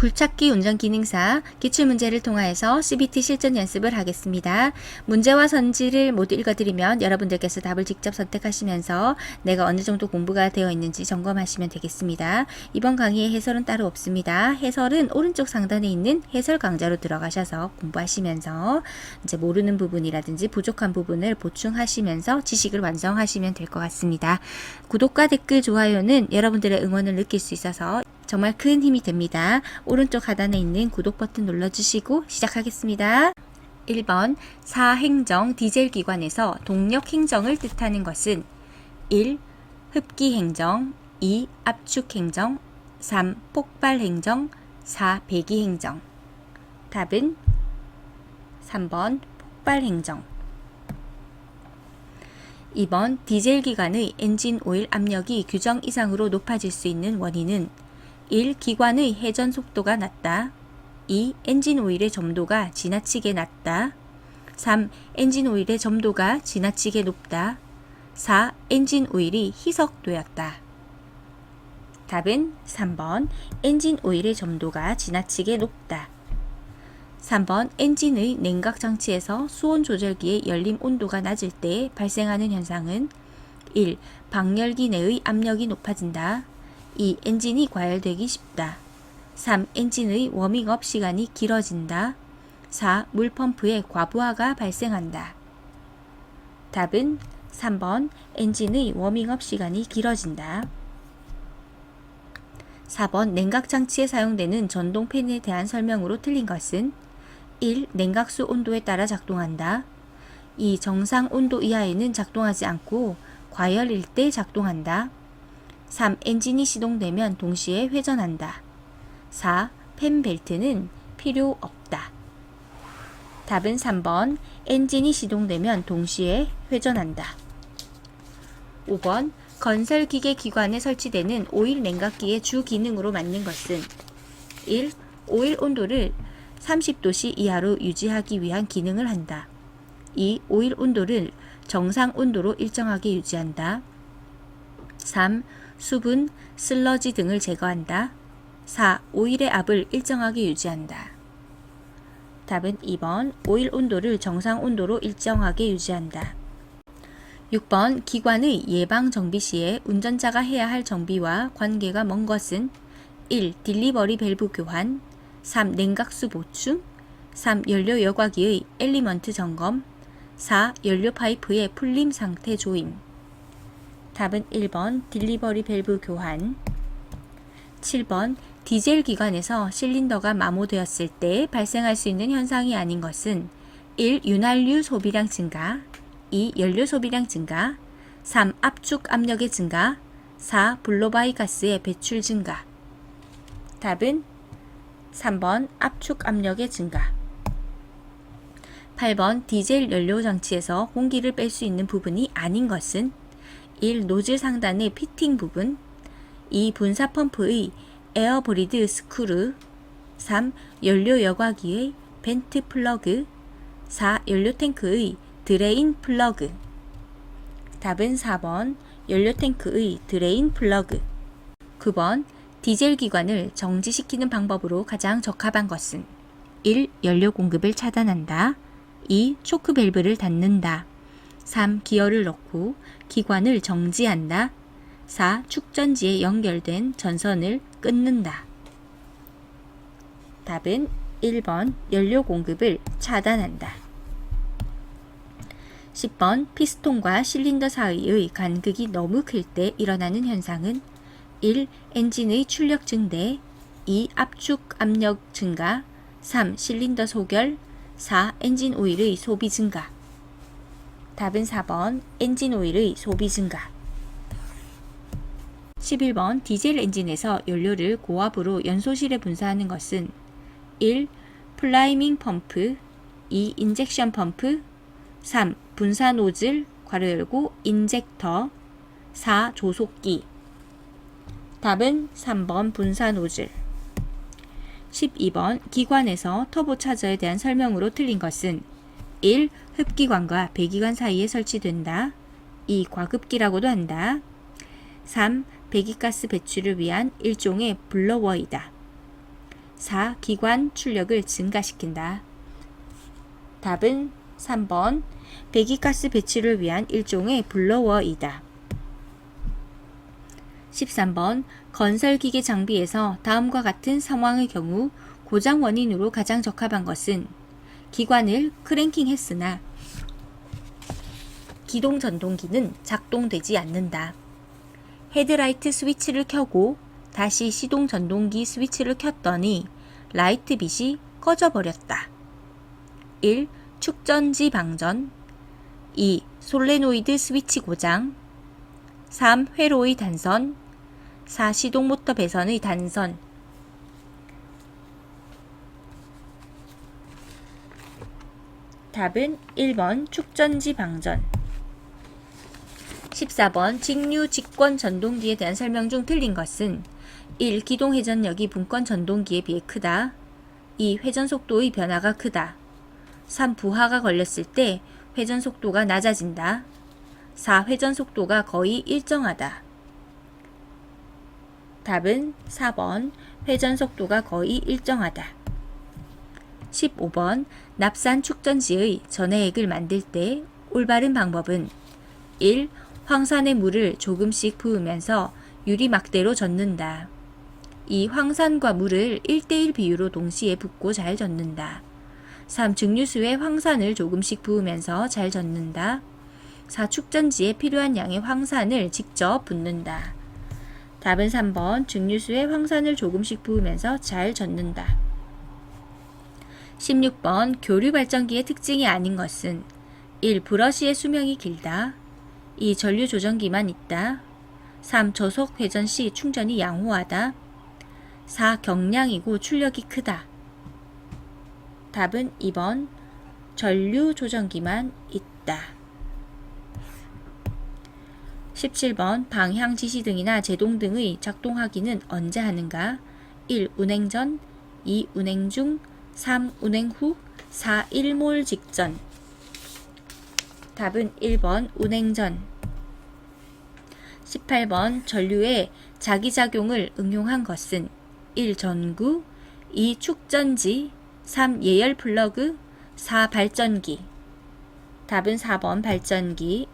굴착기 운전기능사 기출문제를 통하여서 CBT 실전 연습을 하겠습니다. 문제와 선지를 모두 읽어드리면 여러분들께서 답을 직접 선택하시면서 내가 어느 정도 공부가 되어 있는지 점검하시면 되겠습니다. 이번 강의의 해설은 따로 없습니다. 해설은 오른쪽 상단에 있는 해설 강좌로 들어가셔서 공부하시면서 이제 모르는 부분이라든지 부족한 부분을 보충하시면서 지식을 완성하시면 될 것 같습니다. 구독과 댓글, 좋아요는 여러분들의 응원을 느낄 수 있어서 정말 큰 힘이 됩니다. 오른쪽 하단에 있는 구독 버튼 눌러주시고 시작하겠습니다. 1번 사행정 디젤 기관에서 동력 행정을 뜻하는 것은 1. 흡기 행정, 2. 압축 행정, 3. 폭발 행정, 4. 배기 행정. 답은 3번 폭발 행정. 2번 디젤 기관의 엔진 오일 압력이 규정 이상으로 높아질 수 있는 원인은 1. 기관의 회전 속도가 낮다. 2. 엔진 오일의 점도가 지나치게 낮다. 3. 엔진 오일의 점도가 지나치게 높다. 4. 엔진 오일이 희석되었다. 답은 3번 엔진 오일의 점도가 지나치게 높다. 3번 엔진의 냉각 장치에서 수온 조절기의 열림 온도가 낮을 때 발생하는 현상은 1. 방열기 내의 압력이 높아진다. 2. 엔진이 과열되기 쉽다. 3. 엔진의 워밍업 시간이 길어진다. 4. 물펌프의 과부하가 발생한다. 답은 3번 엔진의 워밍업 시간이 길어진다. 4번 냉각장치에 사용되는 전동팬에 대한 설명으로 틀린 것은 1. 냉각수 온도에 따라 작동한다. 2. 정상 온도 이하에는 작동하지 않고 과열일 때 작동한다. 3. 엔진이 시동되면 동시에 회전한다. 4. 팬 벨트는 필요 없다. 답은 3번 엔진이 시동되면 동시에 회전한다. 5번 건설기계 기관에 설치되는 오일 냉각기의 주 기능으로 맞는 것은 1. 오일 온도를 30도씨 이하로 유지하기 위한 기능을 한다. 2. 오일 온도를 정상 온도로 일정하게 유지한다. 3. 수분, 슬러지 등을 제거한다. 4. 오일의 압을 일정하게 유지한다. 답은 2번 오일 온도를 정상 온도로 일정하게 유지한다. 6번 기관의 예방 정비 시에 운전자가 해야 할 정비와 관계가 먼 것은 1. 딜리버리 밸브 교환, 3. 냉각수 보충, 3. 연료 여과기의 엘리먼트 점검, 4. 연료 파이프의 풀림 상태 조임. 답은 1번 딜리버리 밸브 교환. 7번 디젤 기관에서 실린더가 마모되었을 때 발생할 수 있는 현상이 아닌 것은 1. 윤활유 소비량 증가, 2. 연료 소비량 증가, 3. 압축 압력의 증가, 4. 블로바이 가스의 배출 증가. 답은 3번 압축 압력의 증가. 8번 디젤 연료 장치에서 공기를 뺄 수 있는 부분이 아닌 것은 1. 노즐 상단의 피팅 부분, 2. 분사 펌프의 에어 브리드 스크루, 3. 연료 여과기의 벤트 플러그, 4. 연료 탱크의 드레인 플러그. 답은 4번 연료 탱크의 드레인 플러그. 9번 디젤 기관을 정지시키는 방법으로 가장 적합한 것은 1. 연료 공급을 차단한다. 2. 초크 밸브를 닫는다. 3. 기어를 넣고 기관을 정지한다. 4. 축전지에 연결된 전선을 끊는다. 답은 1번 연료 공급을 차단한다. 10번 피스톤과 실린더 사이의 간극이 너무 클 때 일어나는 현상은 1. 엔진의 출력 증대, 2. 압축 압력 증가, 3. 실린더 소결, 4. 엔진 오일의 소비 증가. 답은 4번 엔진 오일의 소비 증가. 11번 디젤 엔진에서 연료를 고압으로 연소실에 분사하는 것은 1. 플라이밍 펌프, 2. 인젝션 펌프, 3. 분사 노즐 괄호 열고 인젝터, 4. 조속기. 답은 3번 분사 노즐. 12번 기관에서 터보 차저에 대한 설명으로 틀린 것은 1. 흡기관과 배기관 사이에 설치된다. 2. 과급기라고도 한다. 3. 배기가스 배출을 위한 일종의 블로워이다. 4. 기관 출력을 증가시킨다. 답은 3번 배기가스 배출을 위한 일종의 블로워이다. 13번 건설기계 장비에서 다음과 같은 상황의 경우 고장 원인으로 가장 적합한 것은 기관을 크랭킹했으나 기동 전동기는 작동되지 않는다. 헤드라이트 스위치를 켜고 다시 시동 전동기 스위치를 켰더니 라이트 빛이 꺼져버렸다. 1. 축전지 방전 2. 솔레노이드 스위치 고장 3. 회로의 단선 4. 시동 모터 배선의 단선. 답은 1번 축전지 방전. 14번 직류 직권 전동기에 대한 설명 중 틀린 것은 1. 기동 회전력이 분권 전동기에 비해 크다. 2. 회전 속도의 변화가 크다. 3. 부하가 걸렸을 때 회전 속도가 낮아진다. 4. 회전 속도가 거의 일정하다. 답은 4번 회전 속도가 거의 일정하다. 15번 납산 축전지의 전해액을 만들 때 올바른 방법은 1. 황산에 물을 조금씩 부으면서 유리막대로 젓는다. 2. 황산과 물을 1:1 비율로 동시에 붓고 잘 젓는다. 3. 증류수에 황산을 조금씩 부으면서 잘 젓는다. 4. 축전지에 필요한 양의 황산을 직접 붓는다. 답은 3번 증류수에 황산을 조금씩 부으면서 잘 젓는다. 16번 교류 발전기의 특징이 아닌 것은 1. 브러쉬의 수명이 길다. 2. 전류 조정기만 있다. 3. 저속 회전 시 충전이 양호하다. 4. 경량이고 출력이 크다. 답은 2번 전류 조정기만 있다. 17번 방향 지시등이나 제동등의 작동하기는 언제 하는가? 1. 운행 전 2. 운행 중 3. 운행 후 4. 일몰 직전. 답은 1번 운행 전. 18번 전류의 자기작용을 응용한 것은 1. 전구 2. 축전지 3. 예열 플러그 4. 발전기. 답은 4번 발전기.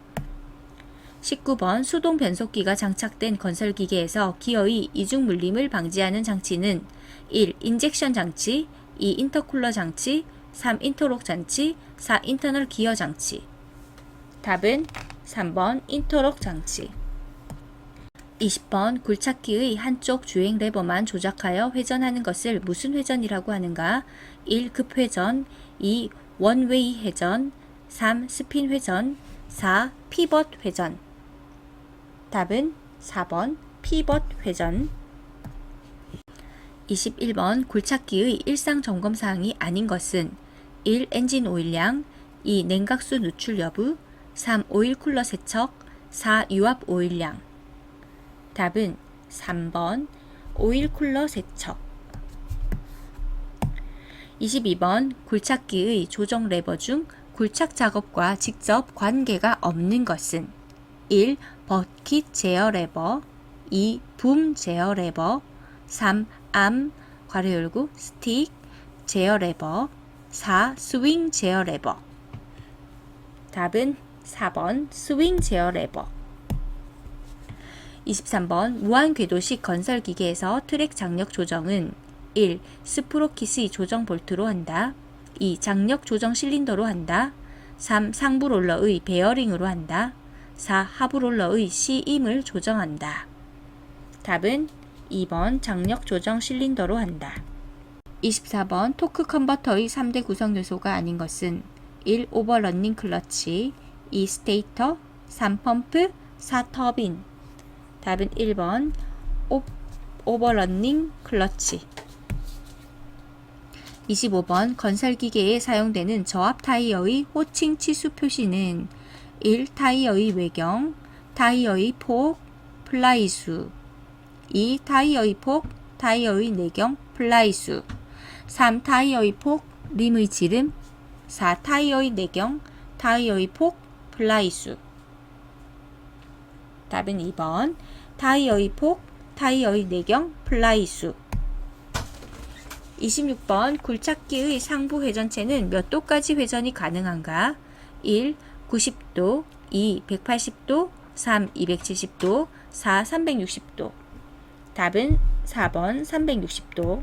19번 수동 변속기가 장착된 건설기계에서 기어의 이중 물림을 방지하는 장치는 1. 인젝션 장치 2. 인터쿨러 장치 3. 인터록 장치 4. 인터널 기어 장치. 답은 3번 인터록 장치. 20번 굴착기의 한쪽 주행 레버만 조작하여 회전하는 것을 무슨 회전이라고 하는가? 1. 급회전 2. 원웨이 회전 3. 스핀 회전 4. 피벗 회전. 답은 4번 피벗 회전. 21번 굴착기의 일상 점검사항이 아닌 것은 1. 엔진 오일량 2. 냉각수 누출 여부 3. 오일 쿨러 세척 4. 유압 오일량. 답은 3번 오일 쿨러 세척. 22번 굴착기의 조정 레버 중 굴착 작업과 직접 관계가 없는 것은 1. 버킷 제어 레버 2. 붐 제어 레버 3. 암 괄호 열고 스틱 제어 레버 4. 스윙 제어 레버. 답은 4번 스윙 제어 레버. 23번 무한궤도식 건설기계에서 트랙 장력 조정은 1. 스프로킷의 조정 볼트로 한다. 2. 장력 조정 실린더로 한다. 3. 상부 롤러의 베어링으로 한다. 4. 하부 롤러의 C임을 조정한다. 답은 2번 장력 조정 실린더로 한다. 24번 토크 컨버터의 3대 구성 요소가 아닌 것은 1. 오버러닝 클러치 2. 스테이터 3. 펌프 4. 터빈. 답은 1번 오버러닝 클러치. 25번 건설기계에 사용되는 저압 타이어의 호칭 치수 표시는 1. 타이어의 외경, 타이어의 폭, 플라이수 2. 타이어의 폭, 타이어의 내경, 플라이수 3. 타이어의 폭, 림의 지름 4. 타이어의 내경, 타이어의 폭, 플라이수. 답은 2번 타이어의 폭, 타이어의 내경, 플라이수. 26번 굴착기의 상부 회전체는 몇 도까지 회전이 가능한가? 1. 90도 2. 180도 3. 270도 4. 360도 답은 4번 360도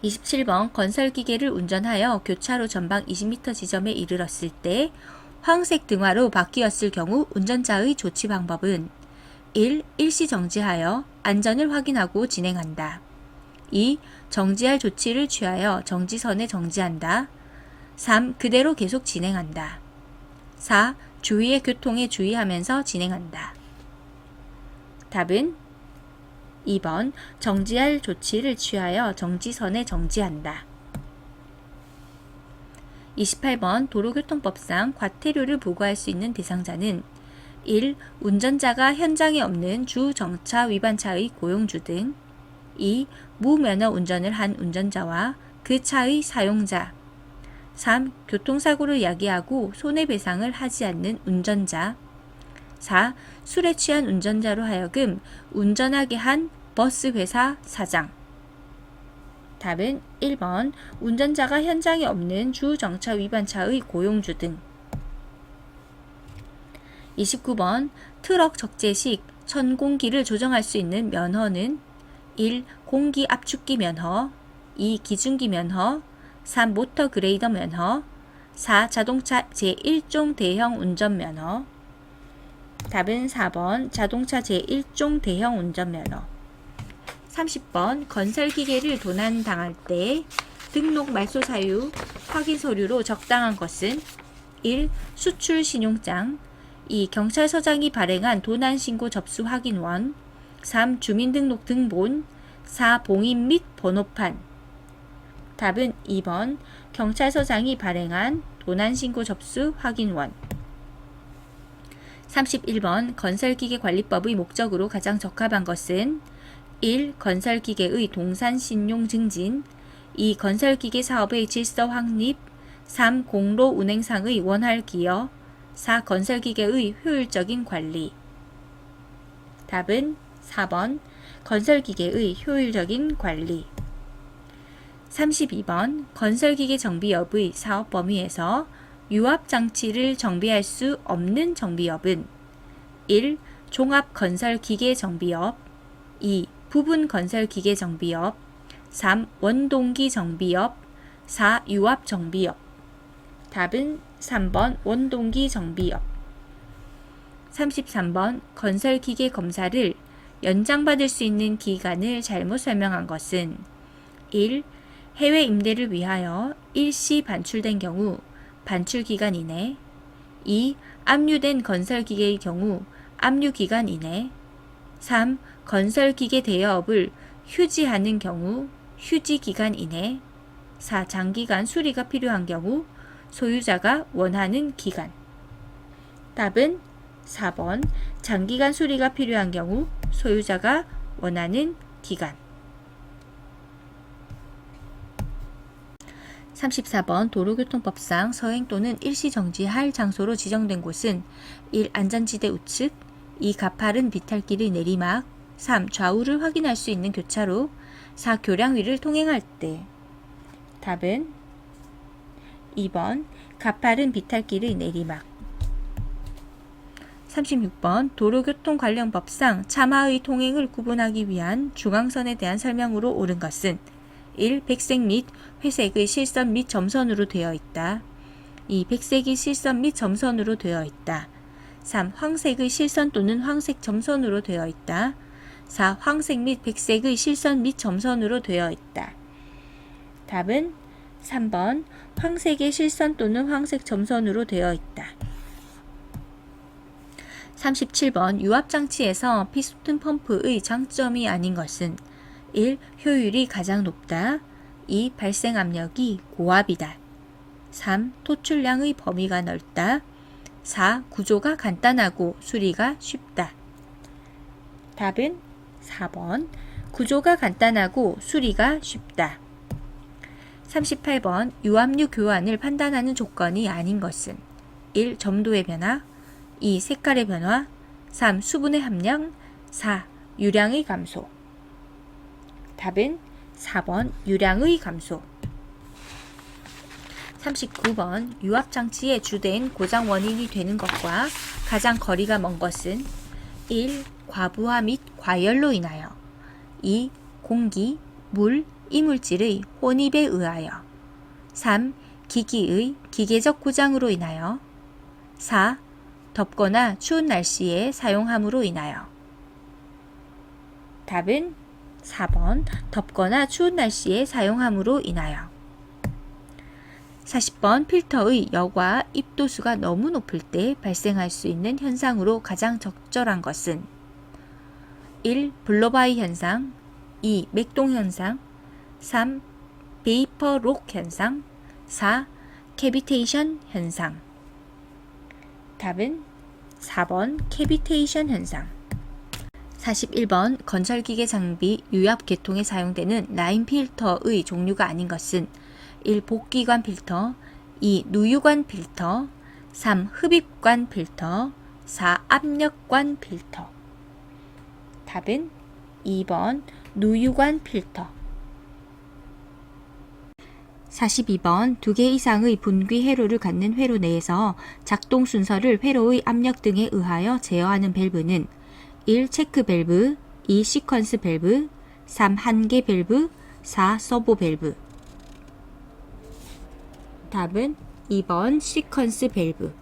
27번 건설기계를 운전하여 교차로 전방 20m 지점에 이르렀을 때 황색 등화로 바뀌었을 경우 운전자의 조치 방법은 1. 일시 정지하여 안전을 확인하고 진행한다. 2. 정지할 조치를 취하여 정지선에 정지한다. 3. 그대로 계속 진행한다. 4. 주위의 교통에 주의하면서 진행한다. 답은 2번 정지할 조치를 취하여 정지선에 정지한다. 28번 도로교통법상 과태료를 부과할 수 있는 대상자는 1. 운전자가 현장에 없는 주정차 위반차의 고용주 등 2. 무면허 운전을 한 운전자와 그 차의 사용자 3. 교통사고를 야기하고 손해배상을 하지 않는 운전자 4. 술에 취한 운전자로 하여금 운전하게 한 버스회사 사장 답은 1번 운전자가 현장에 없는 주정차 위반차의 고용주 등 29번 트럭 적재식 천공기를 조정할 수 있는 면허는 1. 공기 압축기 면허 2. 기중기 면허 3. 모터 그레이더 면허 4. 자동차 제1종 대형 운전면허 답은 4번 자동차 제1종 대형 운전면허 30번 건설기계를 도난당할 때 등록 말소 사유 확인 서류로 적당한 것은 1. 수출 신용장 2. 경찰서장이 발행한 도난신고 접수 확인원 3. 주민등록 등본 4. 봉인 및 번호판 답은 2번 경찰서장이 발행한 도난신고 접수 확인원 31번 건설기계관리법의 목적으로 가장 적합한 것은 1. 건설기계의 동산신용 증진 2. 건설기계 사업의 질서 확립 3. 공로 운행상의 원활 기여 4. 건설기계의 효율적인 관리 답은 4번 건설기계의 효율적인 관리 32번 건설기계 정비업의 사업 범위에서 유압장치를 정비할 수 없는 정비업은 1. 종합건설기계 정비업 2. 부분 건설기계 정비업 3. 원동기 정비업 4. 유압 정비업 답은 3번 원동기 정비업 33번 건설기계 검사를 연장받을 수 있는 기간을 잘못 설명한 것은 1. 해외 임대를 위하여 일시 반출된 경우 반출기간 이내 2. 압류된 건설기계의 경우 압류기간 이내 3. 건설기계 대여업을 휴지하는 경우 휴지기간 이내 4. 장기간 수리가 필요한 경우 소유자가 원하는 기간 답은 4번 장기간 수리가 필요한 경우 소유자가 원하는 기간 34번 도로교통법상 서행 또는 일시 정지할 장소로 지정된 곳은 1. 안전지대 우측 2. 가파른 비탈길의 내리막 3. 좌우를 확인할 수 있는 교차로 4. 교량 위를 통행할 때 답은 2번 가파른 비탈길의 내리막 36번 도로교통 관련 법상 차마의 통행을 구분하기 위한 중앙선에 대한 설명으로 옳은 것은 1. 백색 및 회색의 실선 및 점선으로 되어 있다. 2. 백색이 실선 및 점선으로 되어 있다. 3. 황색의 실선 또는 황색 점선으로 되어 있다. 4. 황색 및 백색의 실선 및 점선으로 되어 있다. 답은 3번 황색의 실선 또는 황색 점선으로 되어 있다. 37번 유압장치에서 피스톤 펌프의 장점이 아닌 것은 1. 효율이 가장 높다. 2. 발생 압력이 고압이다. 3. 토출량의 범위가 넓다. 4. 구조가 간단하고 수리가 쉽다. 답은 4번 구조가 간단하고 수리가 쉽다. 38번 유압류 교환을 판단하는 조건이 아닌 것은 1. 점도의 변화 2. 색깔의 변화 3. 수분의 함량 4. 유량의 감소 답은 4번 유량의 감소. 39번 유압장치의 주된 고장 원인이 되는 것과 가장 거리가 먼 것은 1. 과부하 및 과열로 인하여 2. 공기, 물, 이물질의 혼입에 의하여 3. 기기의 기계적 고장으로 인하여 4. 덥거나 추운 날씨에 사용함으로 인하여. 답은 4번 덥거나 추운 날씨에 사용함으로 인하여. 40번 필터의 여과 입도수가 너무 높을 때 발생할 수 있는 현상으로 가장 적절한 것은 1. 블로바이 현상 2. 맥동 현상 3. 베이퍼 록 현상 4. 캐비테이션 현상. 답은 4번 캐비테이션 현상. 41번 건설기계 장비 유압 계통에 사용되는 라인 필터의 종류가 아닌 것은 1. 복기관 필터 2. 누유관 필터 3. 흡입관 필터 4. 압력관 필터. 답은 2번 누유관 필터. 42번 2개 이상의 분귀 회로를 갖는 회로 내에서 작동 순서를 회로의 압력 등에 의하여 제어하는 밸브는 1. 체크 밸브 2. 시퀀스 밸브 3. 한계 밸브 4. 서보 밸브. 답은 2번 시퀀스 밸브.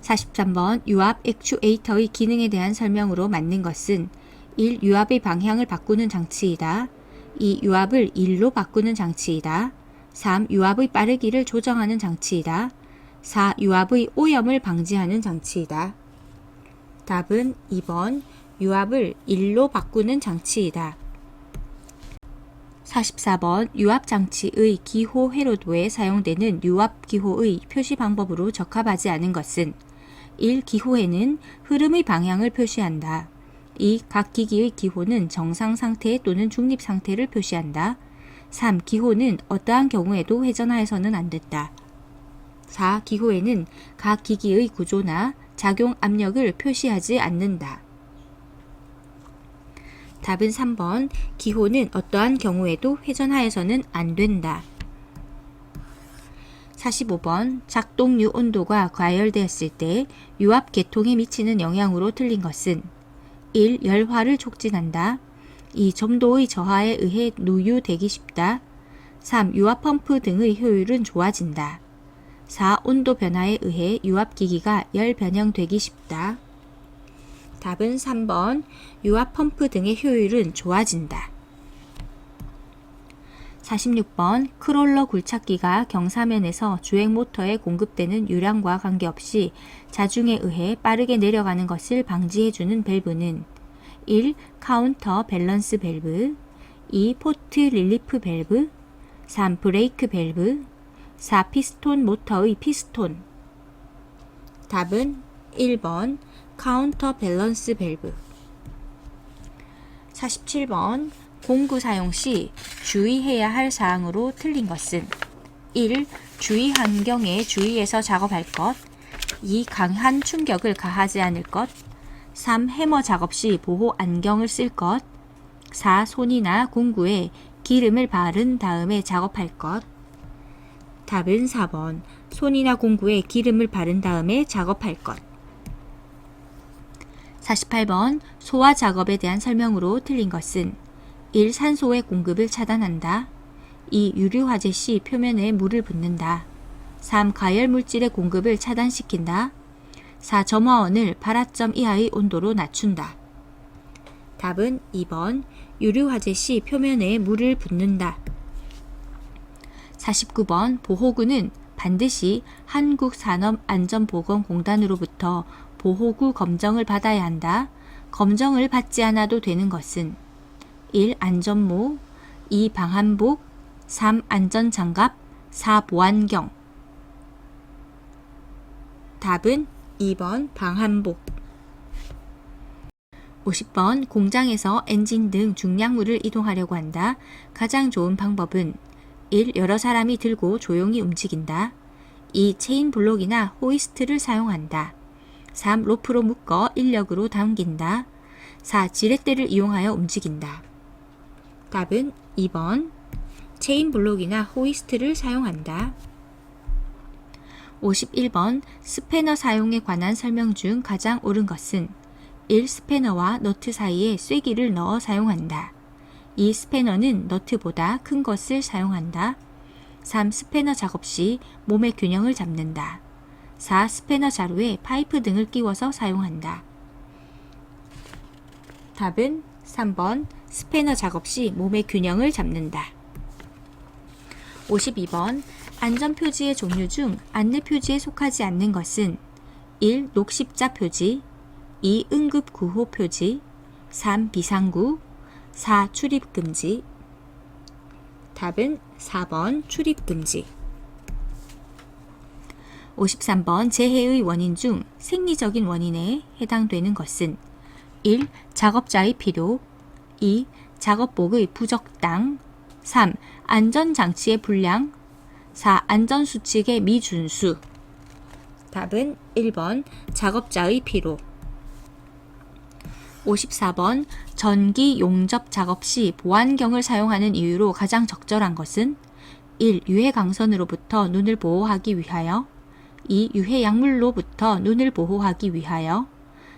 43번 유압 액추에이터의 기능에 대한 설명으로 맞는 것은 1. 유압의 방향을 바꾸는 장치이다. 2. 유압을 1로 바꾸는 장치이다. 3. 유압의 빠르기를 조정하는 장치이다. 4. 유압의 오염을 방지하는 장치이다. 답은 2번 유압을 1로 바꾸는 장치이다. 44번 유압장치의 기호 회로도에 사용되는 유압기호의 표시 방법으로 적합하지 않은 것은 1. 기호에는 흐름의 방향을 표시한다. 2. 각 기기의 기호는 정상 상태 또는 중립 상태를 표시한다. 3. 기호는 어떠한 경우에도 회전하여서는 안 된다. 4. 기호에는 각 기기의 구조나 작용 압력을 표시하지 않는다. 답은 3번 기호는 어떠한 경우에도 회전하여서는 안 된다. 45번 작동유 온도가 과열되었을 때 유압 계통에 미치는 영향으로 틀린 것은 1. 열화를 촉진한다. 2. 점도의 저하에 의해 누유되기 쉽다. 3. 유압 펌프 등의 효율은 좋아진다. 4. 온도 변화에 의해 유압기기가 열 변형되기 쉽다. 답은 3번 유압 펌프 등의 효율은 좋아진다. 46번 크롤러 굴착기가 경사면에서 주행 모터에 공급되는 유량과 관계없이 자중에 의해 빠르게 내려가는 것을 방지해주는 밸브는 1. 카운터 밸런스 밸브 2. 포트 릴리프 밸브 3. 브레이크 밸브 4. 피스톤 모터의 피스톤. 답은 1번 카운터 밸런스 밸브. 47번 공구 사용 시 주의해야 할 사항으로 틀린 것은 1. 주의 환경에 주의해서 작업할 것 2. 강한 충격을 가하지 않을 것 3. 해머 작업 시 보호 안경을 쓸 것 4. 손이나 공구에 기름을 바른 다음에 작업할 것. 답은 4번 손이나 공구에 기름을 바른 다음에 작업할 것. 48번 소화 작업에 대한 설명으로 틀린 것은 1. 산소의 공급을 차단한다. 2. 유류 화재 시 표면에 물을 붓는다. 3. 가열 물질의 공급을 차단시킨다. 4. 점화원을 발화점 이하의 온도로 낮춘다. 답은 2번 유류 화재 시 표면에 물을 붓는다. 49번 보호구는 반드시 한국산업안전보건공단으로부터 보호구 검정을 받아야 한다. 검정을 받지 않아도 되는 것은 1. 안전모 2. 방한복 3. 안전장갑 4. 보안경. 답은 2번 방한복. 50번 공장에서 엔진 등 중량물을 이동하려고 한다. 가장 좋은 방법은 1. 여러 사람이 들고 조용히 움직인다. 2. 체인 블록이나 호이스트를 사용한다. 3. 로프로 묶어 인력으로 당긴다. 4. 지렛대를 이용하여 움직인다. 답은 2번. 체인 블록이나 호이스트를 사용한다. 51번. 스패너 사용에 관한 설명 중 가장 옳은 것은 1. 스패너와 너트 사이에 쐐기를 넣어 사용한다. 2. 스패너는 너트보다 큰 것을 사용한다. 3. 스패너 작업 시 몸의 균형을 잡는다. 4. 스패너 자루에 파이프 등을 끼워서 사용한다. 답은 3번. 스패너 작업 시 몸의 균형을 잡는다. 52번. 안전표지의 종류 중 안내표지에 속하지 않는 것은 1. 녹십자 표지, 2. 응급구호 표지, 3. 비상구, 4. 출입금지. 답은 4번. 출입금지. 53번. 재해의 원인 중 생리적인 원인에 해당되는 것은 1. 작업자의 필요, 2. 작업복의 부적당, 3. 안전장치의 불량, 4. 안전수칙의 미준수. 답은 1번. 작업자의 피로. 54번. 전기 용접 작업 시 보안경을 사용하는 이유로 가장 적절한 것은 1. 유해 강선으로부터 눈을 보호하기 위하여, 2. 유해 약물로부터 눈을 보호하기 위하여,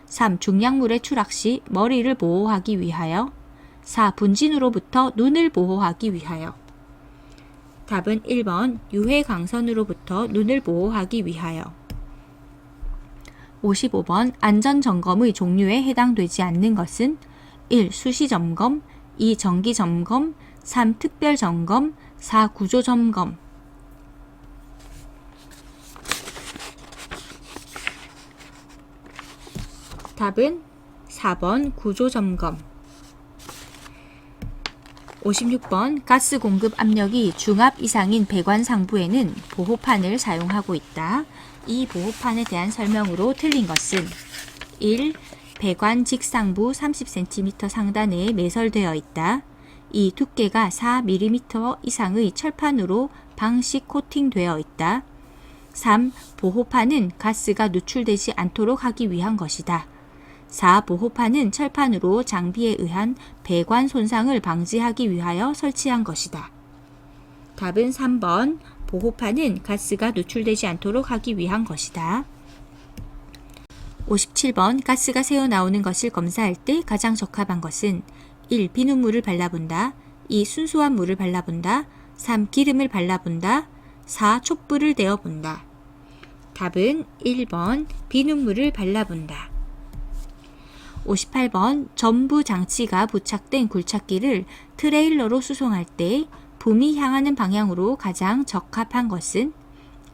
3. 중약물의 추락 시 머리를 보호하기 위하여, 4. 분진으로부터 눈을 보호하기 위하여. 답은 1번. 유해 강선으로부터 눈을 보호하기 위하여. 55번. 안전점검의 종류에 해당되지 않는 것은 1. 수시점검, 2. 정기점검, 3. 특별점검, 4. 구조점검. 답은 4번. 구조점검. 56번. 가스 공급 압력이 중압 이상인 배관 상부에는 보호판을 사용하고 있다. 이 보호판에 대한 설명으로 틀린 것은 1. 배관 직상부 30cm 상단에 매설되어 있다. 2. 두께가 4mm 이상의 철판으로 방식 코팅되어 있다. 3. 보호판은 가스가 누출되지 않도록 하기 위한 것이다. 4. 보호판은 철판으로 장비에 의한 배관 손상을 방지하기 위하여 설치한 것이다. 답은 3번. 보호판은 가스가 누출되지 않도록 하기 위한 것이다. 57번. 가스가 새어나오는 것을 검사할 때 가장 적합한 것은 1. 비눗물을 발라본다. 2. 순수한 물을 발라본다. 3. 기름을 발라본다. 4. 촛불을 데워본다. 답은 1번. 비눗물을 발라본다. 58번. 전부 장치가 부착된 굴착기를 트레일러로 수송할 때 붐이 향하는 방향으로 가장 적합한 것은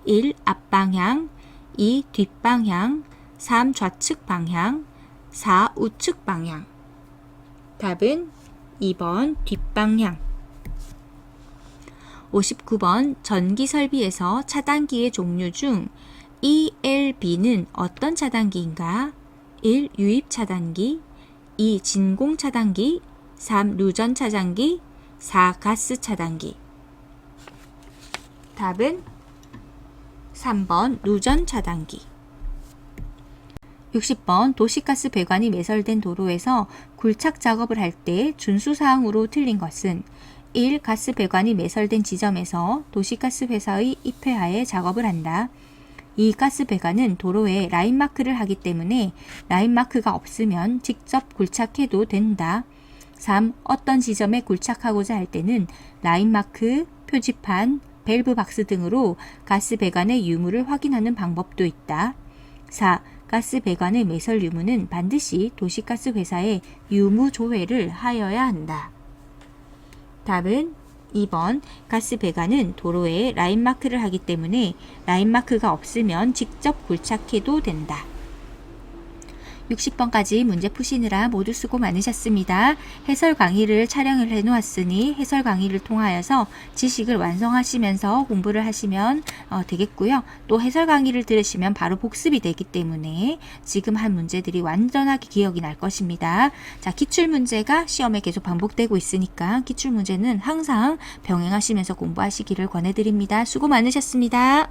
1. 앞방향, 2. 뒷방향, 3. 좌측 방향, 4. 우측 방향. 답은 2번. 뒷방향. 59번. 전기 설비에서 차단기의 종류 중 ELB는 어떤 차단기인가? 1. 유입 차단기, 2. 진공 차단기, 3. 누전 차단기, 4. 가스 차단기. 답은 3번. 누전 차단기. 60번. 도시가스 배관이 매설된 도로에서 굴착 작업을 할 때 준수사항으로 틀린 것은 1. 가스 배관이 매설된 지점에서 도시가스 회사의 입회하에 작업을 한다. 2. 가스 배관은 도로에 라인마크를 하기 때문에 라인마크가 없으면 직접 굴착해도 된다. 3. 어떤 지점에 굴착하고자 할 때는 라인마크, 표지판, 밸브 박스 등으로 가스 배관의 유무를 확인하는 방법도 있다. 4. 가스 배관의 매설 유무는 반드시 도시가스 회사에 유무 조회를 하여야 한다. 답은 2번. 가스 배관은 도로에 라인마크를 하기 때문에 라인마크가 없으면 직접 굴착해도 된다. 60번까지 문제 푸시느라 모두 수고 많으셨습니다. 해설 강의를 촬영을 해놓았으니 해설 강의를 통하여서 지식을 완성하시면서 공부를 하시면 되겠고요. 또 해설 강의를 들으시면 바로 복습이 되기 때문에 지금 한 문제들이 완전하게 기억이 날 것입니다. 자, 기출문제가 시험에 계속 반복되고 있으니까 기출문제는 항상 병행하시면서 공부하시기를 권해드립니다. 수고 많으셨습니다.